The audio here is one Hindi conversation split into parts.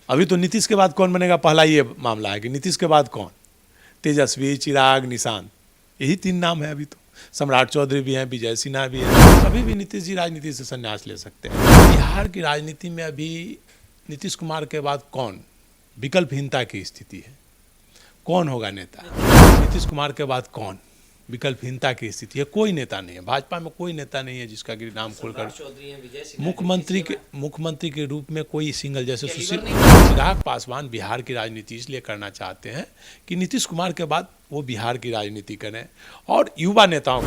अभी तो नीतीश के बाद कौन बनेगा, पहला ये मामला है कि नीतीश के बाद कौन। तेजस्वी, चिराग, निशांत, यही 3 नाम है अभी तो। सम्राट चौधरी भी हैं, विजय सिन्हा भी हैं। कभी भी नीतीश जी राजनीति से संन्यास ले सकते हैं। बिहार की राजनीति में अभी नीतीश कुमार के बाद कौन, विकल्पहीनता की स्थिति है। कौन होगा नेता? नीतीश कुमार के बाद कौन, विकल्पहीनता की स्थिति है। कोई नेता नहीं है, भाजपा में कोई नेता नहीं है जिसका कि नाम खोलकर मुख्यमंत्री के रूप में कोई सिंगल, जैसे सुशील चिराग पासवान बिहार की राजनीति इसलिए करना चाहते हैं कि नीतीश कुमार के बाद वो बिहार की राजनीति करें। और युवा नेता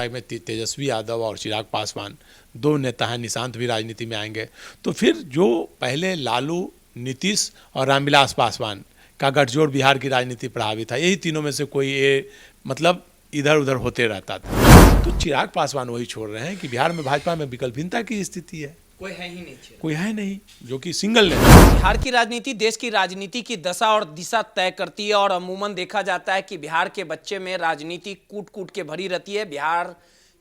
में तेजस्वी यादव और चिराग पासवान 2 नेता हैं, निशांत भी राजनीति में आएंगे। तो फिर जो पहले लालू, नीतीश और रामविलास पासवान का गठजोड़ बिहार की राजनीति प्रभावित था, यही तीनों में से कोई मतलब इधर उधर होते रहता था। तो चिराग पासवान वही छोड़ रहे हैं कि बिहार में भाजपा में विकल्पहीनता की स्थिति है, कोई है नहीं जो कि सिंगल है। बिहार की राजनीति देश की राजनीति की दशा और दिशा तय करती है और अमूमन देखा जाता है कि बिहार के बच्चे में राजनीति कूट कूट के भरी रहती है। बिहार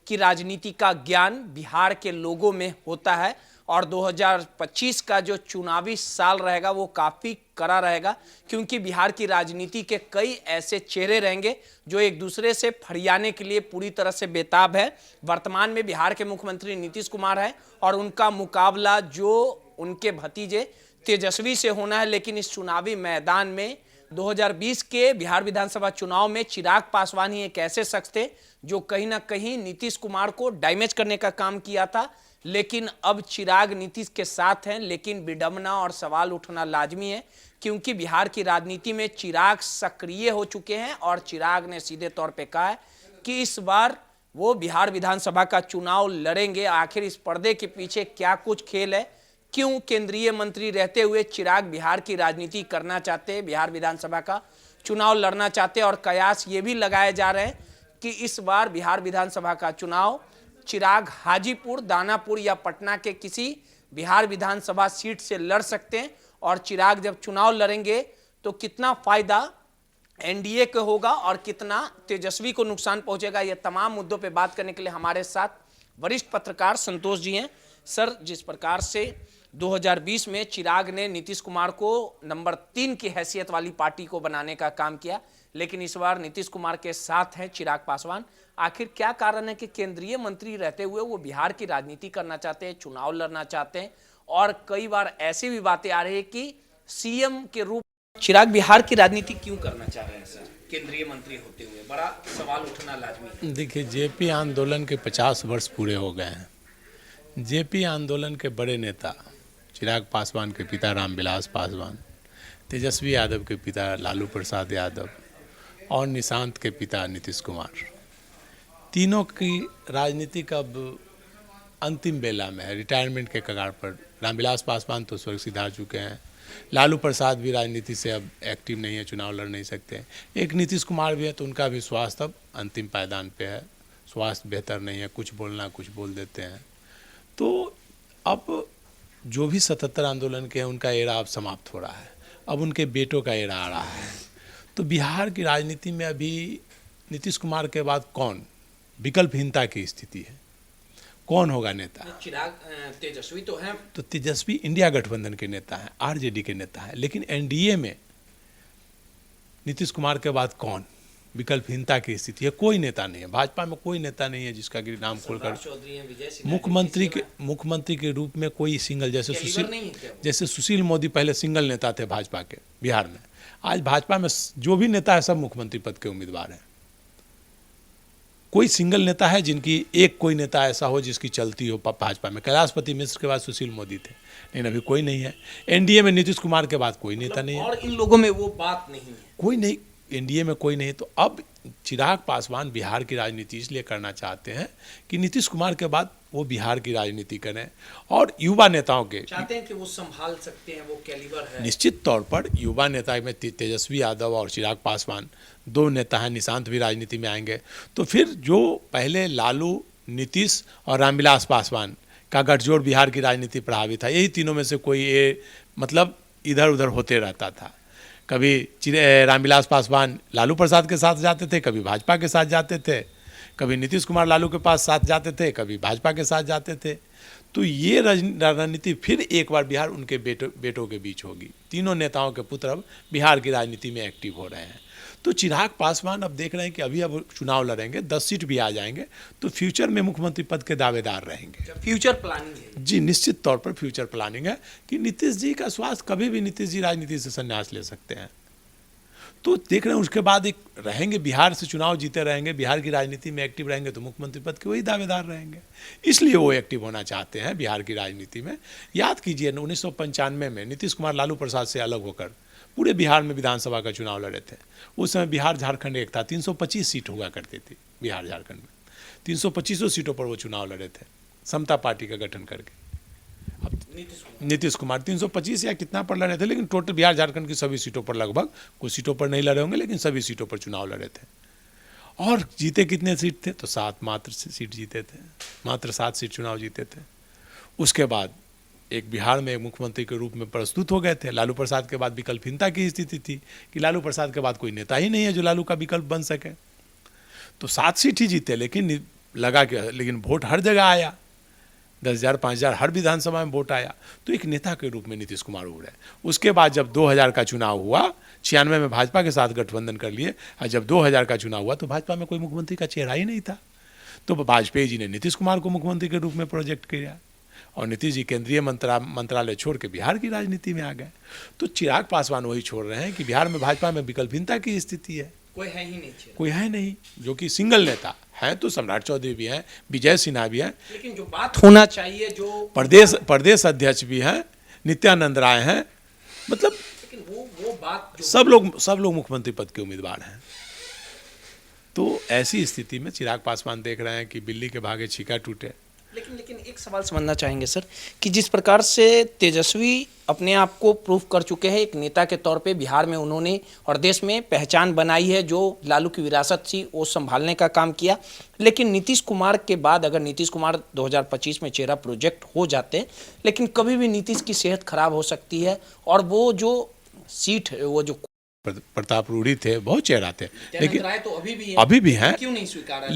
की राजनीति का ज्ञान बिहार के लोगों में होता है और 2025 का जो चुनावी साल रहेगा वो काफी कड़ा रहेगा, क्योंकि बिहार की राजनीति के कई ऐसे चेहरे रहेंगे जो एक दूसरे से फरियाने के लिए पूरी तरह से बेताब है। वर्तमान में बिहार के मुख्यमंत्री नीतीश कुमार हैं और उनका मुकाबला जो उनके भतीजे तेजस्वी से होना है। लेकिन इस चुनावी मैदान में 2020 के बिहार विधानसभा चुनाव में चिराग पासवान ही एक ऐसे शख्स थे जो कहीं ना कहीं नीतीश कुमार को डैमेज करने का काम किया था। लेकिन अब चिराग नीतीश के साथ हैं, लेकिन विडंबना और सवाल उठना लाजमी है, क्योंकि बिहार की राजनीति में चिराग सक्रिय हो चुके हैं और चिराग ने सीधे तौर पे कहा है कि इस बार वो बिहार विधानसभा का चुनाव लड़ेंगे। आखिर इस पर्दे के पीछे क्या कुछ खेल है, क्यों केंद्रीय मंत्री रहते हुए चिराग बिहार की राजनीति करना चाहते हैं, बिहार विधानसभा का चुनाव लड़ना चाहते हैं। और कयास ये भी लगाए जा रहे हैं कि इस बार बिहार विधानसभा का चुनाव चिराग हाजीपुर, दानापुर या पटना के किसी बिहार विधानसभा सीट से लड़ सकते हैं। और चिराग जब चुनाव लड़ेंगे तो कितना फायदा एनडीए को होगा और कितना तेजस्वी को नुकसान पहुंचेगा, ये तमाम मुद्दों पे बात करने के लिए हमारे साथ वरिष्ठ पत्रकार संतोष जी हैं। सर, जिस प्रकार से 2020 में चिराग ने नीतीश कुमार को नंबर 3 की हैसियत वाली पार्टी को बनाने का काम किया, लेकिन इस बार नीतीश कुमार के साथ हैं चिराग पासवान। आखिर क्या कारण है कि केंद्रीय मंत्री रहते हुए वो बिहार की राजनीति करना चाहते हैं, चुनाव लड़ना चाहते हैं, और कई बार ऐसी भी बातें आ रही है कि सीएम के रूप चिराग बिहार की राजनीति क्यों करना चाह रहे हैं सर, केंद्रीय मंत्री होते हुए? बड़ा सवाल उठना लाजमी है। देखिए, जेपी आंदोलन के 50 वर्ष पूरे हो गए हैं। जेपी आंदोलन के बड़े नेता चिराग पासवान के पिता रामविलास पासवान, तेजस्वी यादव के पिता लालू प्रसाद यादव और निशांत के पिता नीतीश कुमार, तीनों की राजनीति अब अंतिम बेला में है, रिटायरमेंट के कगार पर। रामविलास पासवान तो स्वर्ग सिधार चुके हैं, लालू प्रसाद भी राजनीति से अब एक्टिव नहीं है, चुनाव लड़ नहीं सकते। एक नीतीश कुमार भी है, तो उनका भी स्वास्थ्य अब अंतिम पायदान पे है, स्वास्थ्य बेहतर नहीं है, कुछ बोलना कुछ बोल देते हैं। तो अब जो भी 77 आंदोलन के हैं उनका एरा अब समाप्त हो रहा है, अब उनके बेटों का एरा आ रहा है। तो बिहार की राजनीति में अभी नीतीश कुमार के बाद कौन, विकल्पहीनता की स्थिति है। कौन होगा नेता? चिराग, तेजस्वी तो हैं, तो तेजस्वी इंडिया गठबंधन के नेता हैं, आरजेडी के नेता हैं, लेकिन एनडीए में नीतीश कुमार के बाद कौन, विकल्पहीनता की स्थिति है। कोई नेता नहीं है, भाजपा में कोई नेता नहीं है जिसका कि नाम खोलकर मुख्यमंत्री के रूप में कोई सिंगल, जैसे सुशील मोदी पहले सिंगल नेता थे भाजपा के बिहार में। आज भाजपा में जो भी नेता है सब मुख्यमंत्री पद के उम्मीदवार हैं। कोई सिंगल नेता है जिनकी, एक कोई नेता ऐसा हो जिसकी चलती हो भाजपा में? कैलाशपति मिश्र के बाद सुशील मोदी थे, लेकिन अभी कोई नहीं है। एनडीए में नीतीश कुमार के बाद कोई नेता नहीं है, और इन लोगों में वो बात नहीं है, कोई नहीं, एनडीए में कोई नहीं। तो अब चिराग पासवान बिहार की राजनीति इसलिए करना चाहते हैं कि नीतीश कुमार के बाद वो बिहार की राजनीति करें और युवा नेताओं के चाहते हैं कि वो संभाल सकते हैं, वो कैलिबर है। निश्चित तौर पर युवा नेता में तेजस्वी यादव और चिराग पासवान 2 नेता हैं, निशांत भी राजनीति में आएंगे। तो फिर जो पहले लालू, नीतीश और रामविलास पासवान का गठजोड़ बिहार की राजनीति प्रभावित था, यही तीनों में से कोई मतलब इधर उधर होते रहता था। कभी रामविलास पासवान लालू प्रसाद के साथ जाते थे, कभी भाजपा के साथ जाते थे, कभी नीतीश कुमार लालू के पास साथ जाते थे, कभी भाजपा के साथ जाते थे। तो ये रणनीति फिर एक बार बिहार उनके बेटों के बीच होगी। तीनों नेताओं के पुत्र अब बिहार की राजनीति में एक्टिव हो रहे हैं। तो चिराग पासवान अब देख रहे हैं कि अभी अब चुनाव लड़ेंगे, 10 सीट भी आ जाएंगे तो फ्यूचर में मुख्यमंत्री पद के दावेदार रहेंगे। फ्यूचर प्लानिंग है जी, निश्चित तौर पर फ्यूचर प्लानिंग है कि नीतीश जी का स्वास्थ्य, कभी भी नीतीश जी राजनीति से संन्यास ले सकते हैं। तो देख रहे हैं उसके बाद एक रहेंगे, बिहार से चुनाव जीते रहेंगे, बिहार की राजनीति में एक्टिव रहेंगे तो मुख्यमंत्री पद के वही दावेदार रहेंगे। इसलिए वो एक्टिव होना चाहते हैं बिहार की राजनीति में। याद कीजिए 1995 में नीतीश कुमार लालू प्रसाद से अलग होकर पूरे बिहार में विधानसभा का चुनाव लड़े थे। उस समय बिहार झारखंड एक था, 325 सीट हुआ करती थी बिहार झारखंड में। 325 सीटों पर वो चुनाव लड़े थे समता पार्टी का गठन करके। अब नीतीश कुमार 325 या कितना पर लड़े थे, लेकिन टोटल बिहार झारखंड की सभी सीटों पर, लगभग कुछ सीटों पर नहीं लड़े होंगे लेकिन सभी सीटों पर चुनाव लड़े थे। और जीते कितने सीट थे? तो 7 मात्र सीट जीते थे, मात्र 7 सीट चुनाव जीते थे। उसके बाद एक बिहार में मुख्यमंत्री के रूप में प्रस्तुत हो गए थे। लालू प्रसाद के बाद विकल्पहीनता की स्थिति थी कि लालू प्रसाद के बाद कोई नेता ही नहीं है जो लालू का विकल्प बन सके। तो 7 सीट ही जीते, लेकिन लगा कि लेकिन वोट हर जगह आया, 10,000 5,000 हर विधानसभा में वोट आया। तो एक नेता के रूप में नीतीश कुमार उभरे। उसके बाद जब 2000 का चुनाव हुआ, 96 में भाजपा के साथ गठबंधन कर लिए, और जब 2000 का चुनाव हुआ तो भाजपा में कोई मुख्यमंत्री का चेहरा ही नहीं था। तो वाजपेयी जी ने नीतीश कुमार को मुख्यमंत्री के रूप में प्रोजेक्ट किया और नीतीश जी केंद्रीय मंत्रालय छोड़ के बिहार की राजनीति में आ गए। तो चिराग पासवान वही छोड़ रहे हैं कि बिहार में भाजपा में विकल्पहीनता की स्थिति है, कोई है ही नहीं, कोई है नहीं जो कि सिंगल नेता है। तो सम्राट चौधरी भी हैं, विजय सिन्हा भी हैं, लेकिन जो बात होना चाहिए, जो प्रदेश अध्यक्ष भी हैं, नित्यानंद राय हैं, मतलब लेकिन वो बात जो सब लोग मुख्यमंत्री पद के उम्मीदवार हैं। तो ऐसी स्थिति में चिराग पासवान देख रहे हैं कि बिल्ली के भागे छीका टूटे। लेकिन एक सवाल समझना चाहेंगे सर कि जिस प्रकार से तेजस्वी अपने आप को प्रूव कर चुके हैं एक नेता के तौर पे, बिहार में उन्होंने और देश में पहचान बनाई है, जो लालू की विरासत थी वो संभालने का काम किया। लेकिन नीतीश कुमार के बाद अगर नीतीश कुमार 2025 में चेहरा प्रोजेक्ट हो जाते, लेकिन कभी भी नीतीश की सेहत खराब हो सकती है और वो जो सीट, वो जो प्रताप रूढ़ी थे, बहुत चेहरा थे, लेकिन राय तो अभी भी हैं, क्यों नहीं स्वीकारा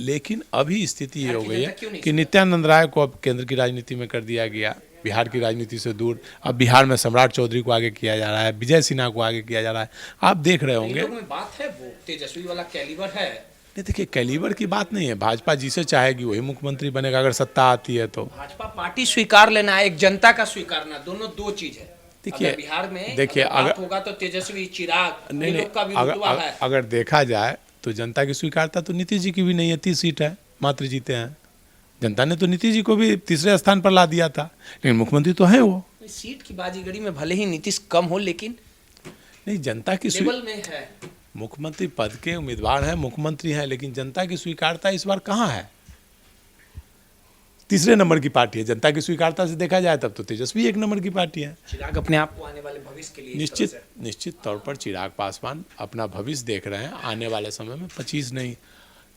लेकिन अभी स्थिति ये हो गई है कि नित्यानंद राय को अब केंद्र की राजनीति में कर दिया गया, बिहार की राजनीति से दूर। अब बिहार में सम्राट चौधरी को आगे किया जा रहा है, विजय सिन्हा को आगे किया जा रहा है। आप देख रहे होंगे बात है, वो तेजस्वी वाला कैलिबर है। नहीं, देखिए कैलिबर की बात नहीं है, भाजपा जिसे चाहेगी वही मुख्यमंत्री बनेगा अगर सत्ता आती है तो। भाजपा पार्टी स्वीकार लेना, एक जनता का स्वीकारना, दोनों दो चीज है। देखिए बिहार में देखिए अगर होगा तो तेजस्वी, चिराग, नहीं, का भी अगर देखा जाए तो जनता की स्वीकारता तो नीतीश जी की भी नहीं है। 30 सीट है मात्र जीते हैं। जनता ने तो नीतीश जी को भी तीसरे स्थान पर ला दिया था, लेकिन मुख्यमंत्री तो है वो। सीट की बाजीगरी में भले ही नीतीश कम हो, लेकिन नहीं, जनता की लेवल में है। मुख्यमंत्री पद के उम्मीदवार हैं, मुख्यमंत्री हैं, लेकिन जनता की स्वीकारता इस बार कहाँ है? तीसरे नंबर की पार्टी है। जनता की स्वीकारता से देखा जाए तब तो तेजस्वी 1 नंबर की पार्टी है। चिराग अपने आप को आने वाले भविष्य के लिए निश्चित तौर पर चिराग पासवान अपना भविष्य देख रहे हैं। आने वाले समय में 25 नहीं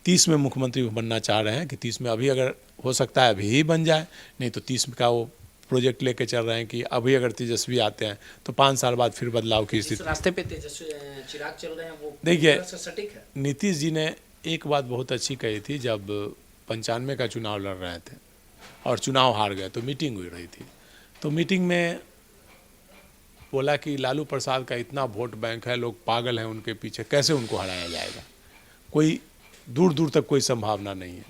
30 में मुख्यमंत्री बनना चाह रहे हैं कि 30 में अभी अगर हो सकता है अभी ही बन जाए, नहीं तो 30 का वो प्रोजेक्ट लेके चल रहे हैं कि अभी अगर तेजस्वी आते हैं तो 5 साल बाद फिर बदलाव की स्थिति। रास्ते पे तेजस्वी चिराग चल रहे हैं, वो देखिए सटीक है। नीतीश जी ने एक बात बहुत अच्छी कही थी जब 95 का चुनाव लड़ रहे थे और चुनाव हार गए तो मीटिंग हुई रही थी। तो मीटिंग में बोला कि लालू प्रसाद का इतना वोट बैंक है, लोग पागल हैं उनके पीछे, कैसे उनको हराया जाएगा, कोई दूर दूर तक कोई संभावना नहीं है।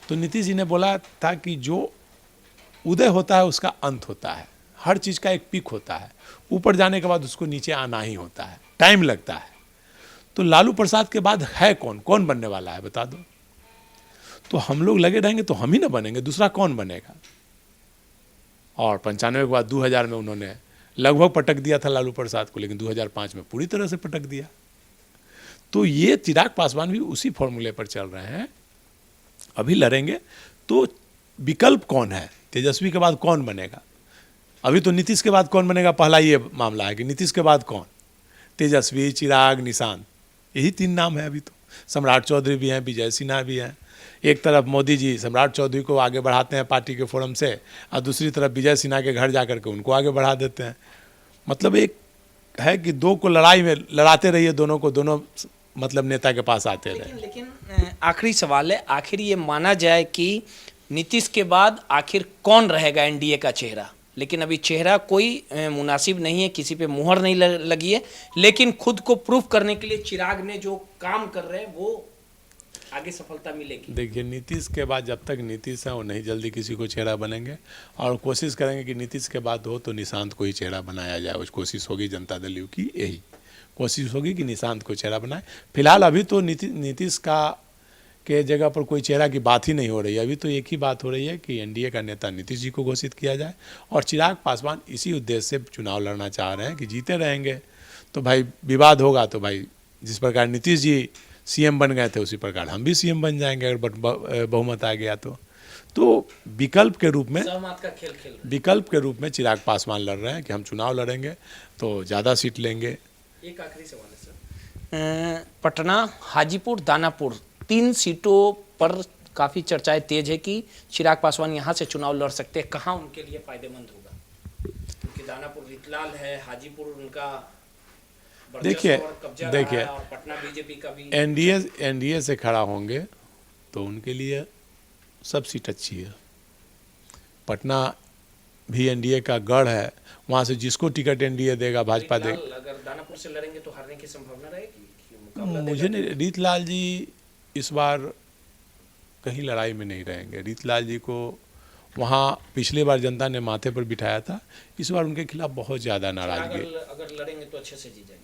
तो नीतीश जी ने बोला था कि जो उदय होता है उसका अंत होता है, हर चीज़ का एक पीक होता है, ऊपर जाने के बाद उसको नीचे आना ही होता है, टाइम लगता है। तो लालू प्रसाद के बाद है कौन बनने वाला है बता दो। तो हम लोग लगे रहेंगे तो हम ही ना बनेंगे, दूसरा कौन बनेगा। और 95 के बाद 2000 में उन्होंने लगभग पटक दिया था लालू प्रसाद को, लेकिन 2005 में पूरी तरह से पटक दिया। तो ये चिराग पासवान भी उसी फॉर्मूले पर चल रहे हैं। अभी लड़ेंगे तो विकल्प कौन है, तेजस्वी के बाद कौन बनेगा। अभी तो नीतीश के बाद कौन बनेगा पहला ये मामला है कि नीतीश के बाद कौन, तेजस्वी, चिराग, निशांत, यही 3 नाम है अभी तो। सम्राट चौधरी भी हैं, विजय सिन्हा भी हैं। एक तरफ मोदी जी सम्राट चौधरी को आगे बढ़ाते हैं पार्टी के फोरम से, और दूसरी तरफ विजय सिन्हा के घर जाकर के उनको आगे बढ़ा देते हैं। मतलब एक है कि 2 को लड़ाई में लड़ाते रहिए, दोनों को दोनों मतलब नेता के पास आते रहे। लेकिन आखिरी सवाल है, आखिर ये माना जाए कि नीतीश के बाद आखिर कौन रहेगा एनडीए का चेहरा, लेकिन अभी चेहरा कोई मुनासिब नहीं है, किसी पे मुहर नहीं लगी है, लेकिन खुद को प्रूफ करने के लिए चिराग ने जो काम कर रहे हैं वो आगे सफलता मिलेगी। देखिए, नीतीश के बाद जब तक नीतीश है वो नहीं जल्दी किसी को चेहरा बनेंगे, और कोशिश करेंगे कि नीतीश के बाद हो तो निशांत को ही चेहरा बनाया जाए। उस कोशिश होगी जनता दल यू की, यही कोशिश होगी कि निशांत को चेहरा बनाए। फिलहाल अभी तो नीतीश का के जगह पर कोई चेहरा की बात ही नहीं हो रही है। अभी तो एक ही बात हो रही है कि एनडीए का नेता नीतीश जी को घोषित किया जाए, और चिराग पासवान इसी उद्देश्य से चुनाव लड़ना चाह रहे हैं कि जीते रहेंगे तो भाई विवाद होगा, तो भाई जिस प्रकार नीतीश जी सीएम बन गए थे उसी प्रकार हम भी सीएम बन जाएंगे अगर बहुमत आ गया तो विकल्प के रूप में विकल्प के रूप में चिराग पासवान लड़ रहे हैं कि हम चुनाव लड़ेंगे तो ज़्यादा सीट लेंगे। एक आखिरी सवाल है सर, पटना, हाजीपुर, दानापुर 3 सीटों पर काफ़ी चर्चाएं तेज है कि चिराग पासवान यहाँ से चुनाव लड़ सकते हैं। कहाँ उनके लिए फायदेमंद होगा, क्योंकि दानापुर रीतलाल है, हाजीपुर उनका देखिए और पटना बीजेपी का भी एनडीए से खड़ा होंगे तो उनके लिए सब सीट अच्छी है। पटना भी एनडीए का गढ़ है, वहाँ से जिसको टिकट एनडीए देगा भाजपा देगा। अगर दानापुर से लड़ेंगे तो हारने की संभावना रहेगी। मुझे नहीं, रीतलाल जी इस बार कहीं लड़ाई में नहीं रहेंगे। रीतलाल जी को वहाँ पिछली बार जनता ने माथे पर बिठाया था, इस बार उनके खिलाफ बहुत ज़्यादा नाराजगी। अगर लड़ेंगे तो अच्छे से जीत जाएंगे।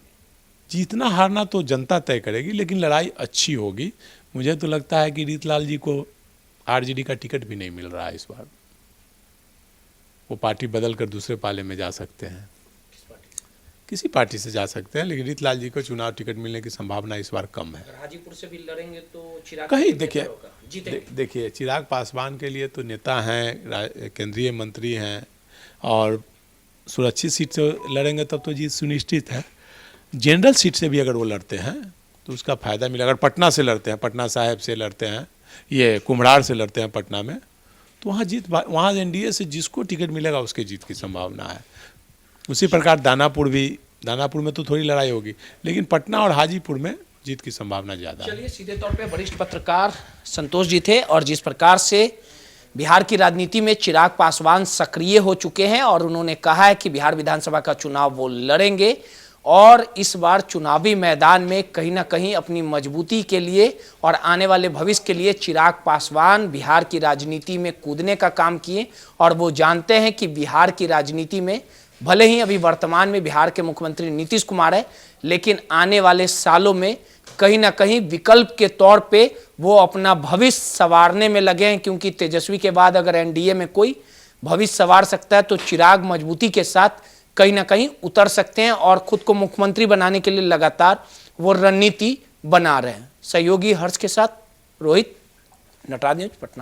जीतना हारना तो जनता तय करेगी, लेकिन लड़ाई अच्छी होगी। मुझे तो लगता है कि रीतलाल जी को आरजेडी का टिकट भी नहीं मिल रहा है इस बार, वो पार्टी बदल कर दूसरे पाले में जा सकते हैं, किसी पार्टी से जा सकते हैं, लेकिन रीतलाल जी को चुनाव टिकट मिलने की संभावना इस बार कम है। अगर हाजीपुर से भी लड़ेंगे तो चिराग कहीं देखिए चिराग पासवान के लिए तो नेता हैं, केंद्रीय मंत्री हैं, और सुरक्षित सीट से लड़ेंगे तब तो जीत सुनिश्चित है। जनरल सीट से भी अगर वो लड़ते हैं तो उसका फ़ायदा मिलेगा। अगर पटना से लड़ते हैं, पटना साहिब से लड़ते हैं, ये कुम्हरार से लड़ते हैं पटना में, तो वहाँ एनडीए से जिसको टिकट मिलेगा उसके जीत की संभावना है। उसी प्रकार दानापुर में तो थोड़ी लड़ाई होगी, लेकिन पटना और हाजीपुर में जीत की संभावना ज़्यादा है। चलिए, सीधे तौर पे वरिष्ठ पत्रकार संतोष जी थे, और जिस प्रकार से बिहार की राजनीति में चिराग पासवान सक्रिय हो चुके हैं और उन्होंने कहा है कि बिहार विधानसभा का चुनाव वो लड़ेंगे, और इस बार चुनावी मैदान में कहीं ना कहीं अपनी मजबूती के लिए और आने वाले भविष्य के लिए चिराग पासवान बिहार की राजनीति में कूदने का काम किए। और वो जानते हैं कि बिहार की राजनीति में भले ही अभी वर्तमान में बिहार के मुख्यमंत्री नीतीश कुमार है, लेकिन आने वाले सालों में कहीं ना कहीं विकल्प के तौर पे वो अपना भविष्य संवारने में लगे हैं, क्योंकि तेजस्वी के बाद अगर एनडीए में कोई भविष्य संवार सकता है तो चिराग मजबूती के साथ कहीं ना कहीं उतर सकते हैं, और खुद को मुख्यमंत्री बनाने के लिए लगातार वो रणनीति बना रहे हैं। सहयोगी हर्ष के साथ रोहित, नटराज न्यूज, पटना।